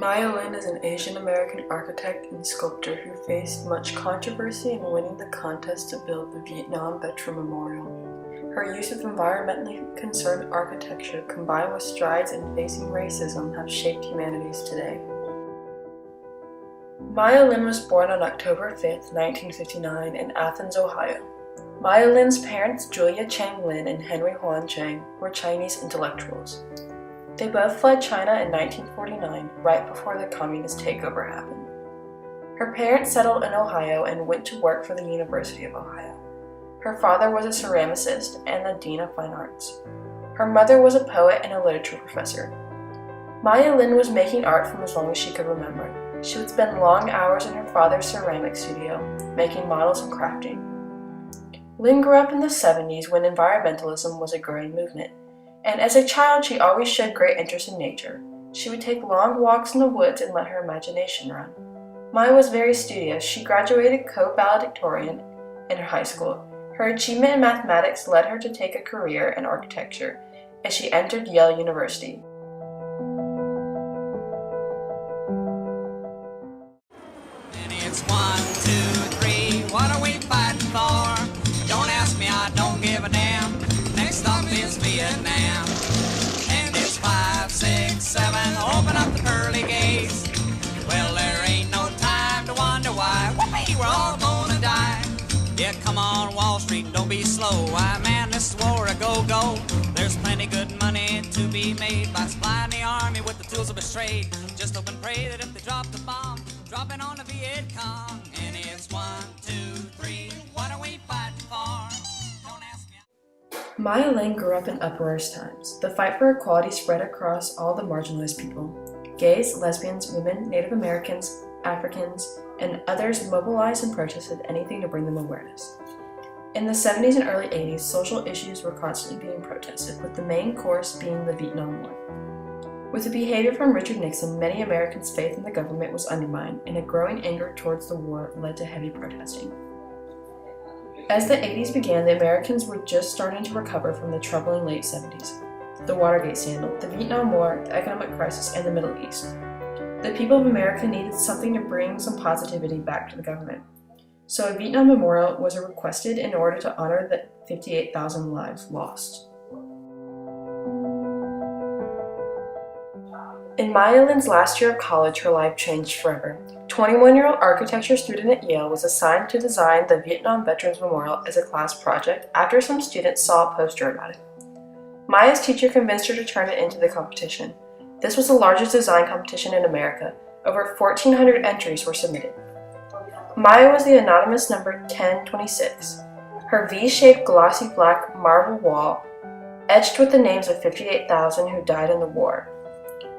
Maya Lin is an Asian American architect and sculptor who faced much controversy in winning the contest to build the Vietnam Veteran Memorial. Her use of environmentally concerned architecture combined with strides in facing racism have shaped humanities today. Maya Lin was born on October 5, 1959 in Athens, Ohio. Maya Lin's parents, Julia Chang Lin and Henry Huan Chang, were Chinese intellectuals. They both fled China in 1949, right before the communist takeover happened. Her parents settled in Ohio and went to work for the University of Ohio. Her father was a ceramicist and the Dean of Fine Arts. Her mother was a poet and a literature professor. Maya Lin was making art from as long as she could remember. She would spend long hours in her father's ceramic studio, making models and crafting. Lin grew up in the 70s when environmentalism was a growing movement. And as a child, she always showed great interest in nature. She would take long walks in the woods and let her imagination run. Maya was very studious. She graduated co-valedictorian in her high school. Her achievement in mathematics led her to take a career in architecture as she entered Yale University. And it's 1, 2, 3, what are we fighting for? Don't ask me, I don't give a damn. Next stop is Vietnam. And it's 5, 6, 7, open up the pearly gates. Well, there ain't no time to wonder why. Whoopee, we're all gonna die. Yeah, come on, Wall Street, don't be slow. Why, man, this is war a go-go. There's plenty good money to be made by supplying the army with the tools of his trade. Just hope and pray that if they drop the bomb, drop it on the Viet Cong. And it's 1, 2, 3, what are we fighting for? Don't ask me. Maya Lin grew up in uproarious times. The fight for equality spread across all the marginalized people. Gays, lesbians, women, Native Americans, Africans, and others mobilized and protested anything to bring them awareness. In the 70s and early 80s, social issues were constantly being protested, with the main course being the Vietnam War. With the behavior from Richard Nixon, many Americans' faith in the government was undermined, and a growing anger towards the war led to heavy protesting. As the 80s began, the Americans were just starting to recover from the troubling late 70s. The Watergate scandal, the Vietnam War, the economic crisis, and the Middle East. The people of America needed something to bring some positivity back to the government. So a Vietnam memorial was requested in order to honor the 58,000 lives lost. In Maya Lin's last year of college, her life changed forever. 21-year-old architecture student at Yale was assigned to design the Vietnam Veterans Memorial as a class project after some students saw a poster about it. Maya's teacher convinced her to turn it into the competition. This was the largest design competition in America. Over 1,400 entries were submitted. Maya was the anonymous number 1026. Her V-shaped glossy black marble wall, etched with the names of 58,000 who died in the war.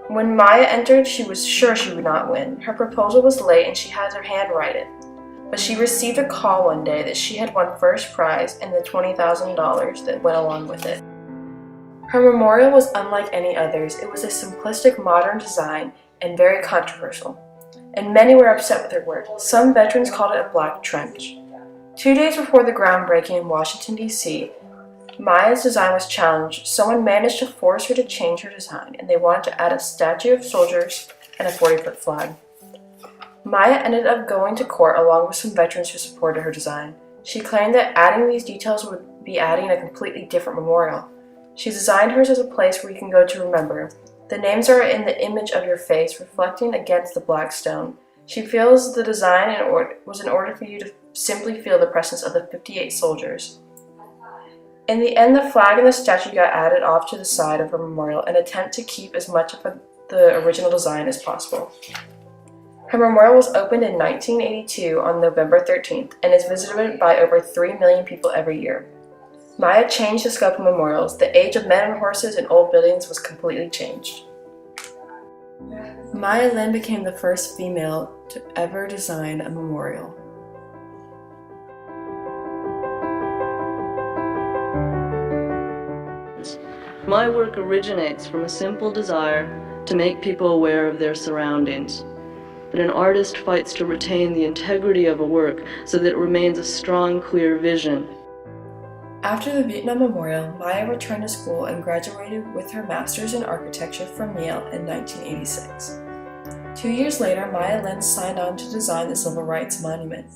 When Maya entered, she was sure she would not win. Her proposal was late and she had her handwritten. But she received a call one day that she had won first prize and the $20,000 that went along with it. Her memorial was unlike any others. It was a simplistic modern design and very controversial. And many were upset with her work. Some veterans called it a black trench. 2 days before the groundbreaking in Washington, D.C., Maya's design was challenged. Someone managed to force her to change her design, and they wanted to add a statue of soldiers and a 40-foot flag. Maya ended up going to court along with some veterans who supported her design. She claimed that adding these details would be adding a completely different memorial. She designed hers as a place where you can go to remember. The names are in the image of your face, reflecting against the black stone. She feels the design was in order for you to simply feel the presence of the 58 soldiers. In the end, the flag and the statue got added off to the side of her memorial, an attempt to keep as much of the original design as possible. Her memorial was opened in 1982 on November 13th and is visited by over 3 million people every year. Maya changed the scope of memorials. The age of men and horses in old buildings was completely changed. Maya Lin became the first female to ever design a memorial. My work originates from a simple desire to make people aware of their surroundings. But an artist fights to retain the integrity of a work so that it remains a strong, clear vision. After the Vietnam Memorial, Maya returned to school and graduated with her master's in architecture from Yale in 1986. 2 years later, Maya Lin signed on to design the Civil Rights Monument.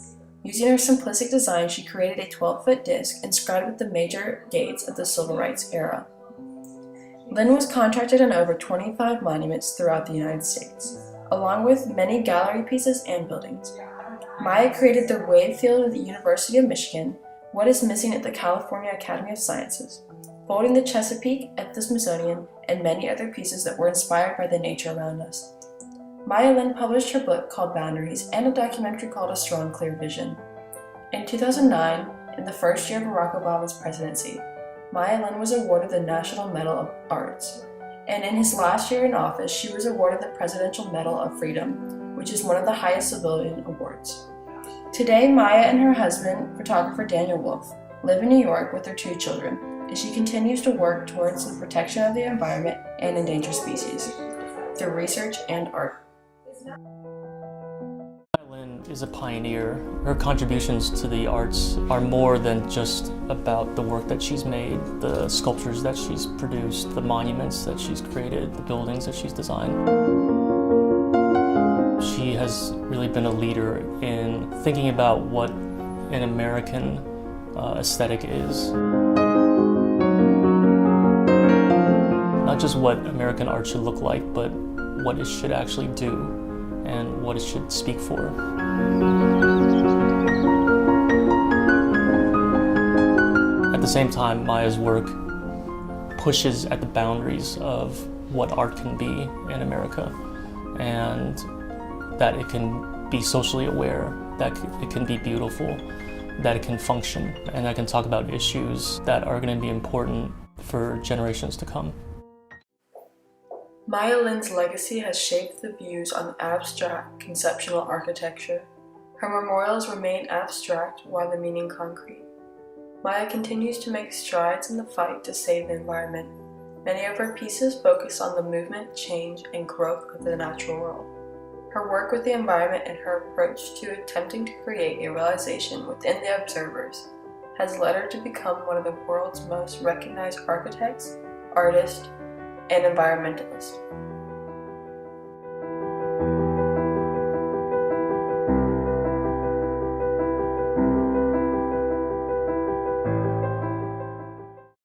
Using her simplistic design, she created a 12-foot disc inscribed with the major dates of the Civil Rights era. Lin was contracted on over 25 monuments throughout the United States, along with many gallery pieces and buildings. Maya created the wave field at the University of Michigan, What is Missing at the California Academy of Sciences, Folding the Chesapeake at the Smithsonian, and many other pieces that were inspired by the nature around us. Maya Lin published her book called Boundaries and a documentary called A Strong, Clear Vision. In 2009, in the first year of Barack Obama's presidency, Maya Lin was awarded the National Medal of Arts, and in his last year in office, she was awarded the Presidential Medal of Freedom, which is one of the highest civilian awards. Today, Maya and her husband, photographer Daniel Wolf, live in New York with their 2 children, and she continues to work towards the protection of the environment and endangered species through research and art. Lynn is a pioneer. Her contributions to the arts are more than just about the work that she's made, the sculptures that she's produced, the monuments that she's created, the buildings that she's designed. She has really been a leader in thinking about what an American aesthetic is. Not just what American art should look like, but what it should actually do and what it should speak for. At the same time, Maya's work pushes at the boundaries of what art can be in America, and that it can be socially aware, that it can be beautiful, that it can function, and that it can talk about issues that are going to be important for generations to come. Maya Lin's legacy has shaped the views on abstract conceptual architecture. Her memorials remain abstract while the meaning concrete. Maya continues to make strides in the fight to save the environment. Many of her pieces focus on the movement, change, and growth of the natural world. Her work with the environment and her approach to attempting to create a realization within the observers has led her to become one of the world's most recognized architects, artists, and environmentalists.